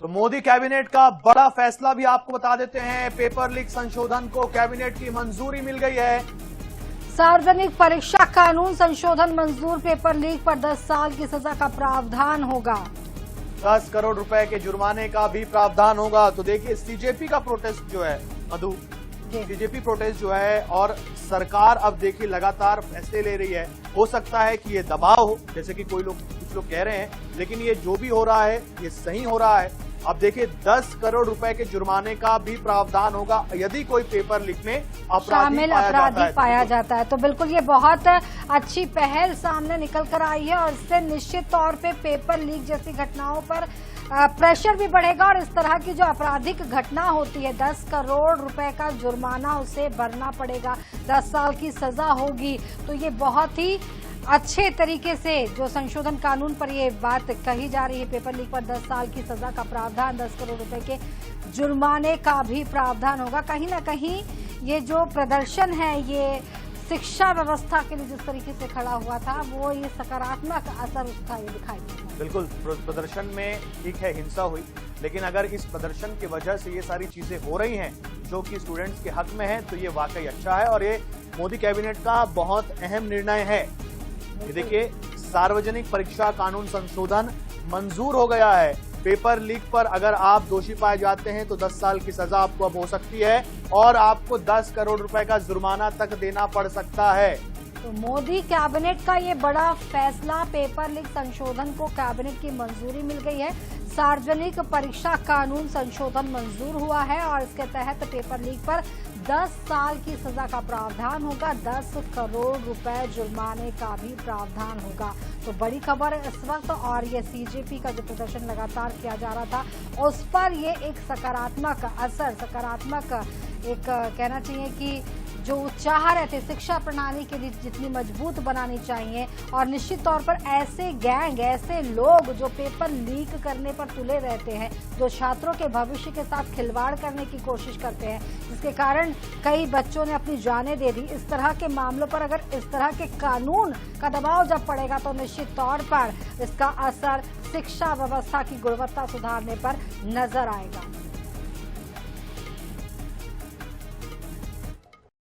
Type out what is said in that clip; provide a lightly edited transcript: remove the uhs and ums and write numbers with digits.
तो मोदी कैबिनेट का बड़ा फैसला भी आपको बता देते हैं। पेपर लीक संशोधन को कैबिनेट की मंजूरी मिल गई है। सार्वजनिक परीक्षा कानून संशोधन मंजूर। पेपर लीक पर 10 साल की सजा का प्रावधान होगा। 10 करोड़ रुपए के जुर्माने का भी प्रावधान होगा। तो देखिए सीजेपी का प्रोटेस्ट जो है मधु, सीजेपी प्रोटेस्ट जो है और सरकार अब देखिए लगातार फैसले ले रही है। हो सकता है कि ये दबाव हो, जैसे कि कुछ लोग कह रहे हैं, लेकिन ये जो भी हो रहा है ये सही हो रहा है। अब देखिए 10 करोड़ रुपए के जुर्माने का भी प्रावधान होगा यदि कोई पेपर लीक में शामिल अपराधी पाया जाता है। तो बिल्कुल ये बहुत अच्छी पहल सामने निकल कर आई है और इससे निश्चित तौर पे पेपर लीक जैसी घटनाओं पर प्रेशर भी बढ़ेगा और इस तरह की जो आपराधिक घटना होती है 10 करोड़ रुपए का जुर्माना उसे भरना पड़ेगा, 10 साल की सजा होगी। तो ये बहुत ही अच्छे तरीके से जो संशोधन कानून पर ये बात कही जा रही है, पेपर लीक पर 10 साल की सजा का प्रावधान, 10 करोड़ रुपए के जुर्माने का भी प्रावधान होगा। कहीं ना कहीं ये जो प्रदर्शन है ये शिक्षा व्यवस्था के लिए जिस तरीके से खड़ा हुआ था वो ये सकारात्मक असर उसका ये दिखाई देता है। बिल्कुल, प्रदर्शन में ठीक है हिंसा हुई, लेकिन अगर इस प्रदर्शन की वजह से ये सारी चीजें हो रही हैं जो कि स्टूडेंट्स के हक में है तो ये वाकई अच्छा है और ये मोदी कैबिनेट का बहुत अहम निर्णय है। ये देखिए सार्वजनिक परीक्षा कानून संशोधन मंजूर हो गया है। पेपर लीक पर अगर आप दोषी पाए जाते हैं तो 10 साल की सजा आपको अब हो सकती है और आपको 10 करोड़ रुपए का जुर्माना तक देना पड़ सकता है। तो मोदी कैबिनेट का ये बड़ा फैसला, पेपर लीक संशोधन को कैबिनेट की मंजूरी मिल गई है। सार्वजनिक परीक्षा कानून संशोधन मंजूर हुआ है और इसके तहत पेपर लीक पर 10 साल की सजा का प्रावधान होगा, 10 करोड़ रुपए जुर्माने का भी प्रावधान होगा। तो बड़ी खबर है इस वक्त और ये सीजेपी का जो प्रदर्शन लगातार किया जा रहा था उस पर ये एक सकारात्मक असर, सकारात्मक एक कहना चाहिए कि जो चाह रहे थे शिक्षा प्रणाली के लिए जितनी मजबूत बनानी चाहिए और निश्चित तौर पर ऐसे गैंग, ऐसे लोग जो पेपर लीक करने पर तुले रहते हैं, जो छात्रों के भविष्य के साथ खिलवाड़ करने की कोशिश करते हैं, जिसके कारण कई बच्चों ने अपनी जानें दे दी, इस तरह के मामलों पर अगर इस तरह के कानून का दबाव जब पड़ेगा तो निश्चित तौर पर इसका असर शिक्षा व्यवस्था की गुणवत्ता सुधारने पर नजर आएगा।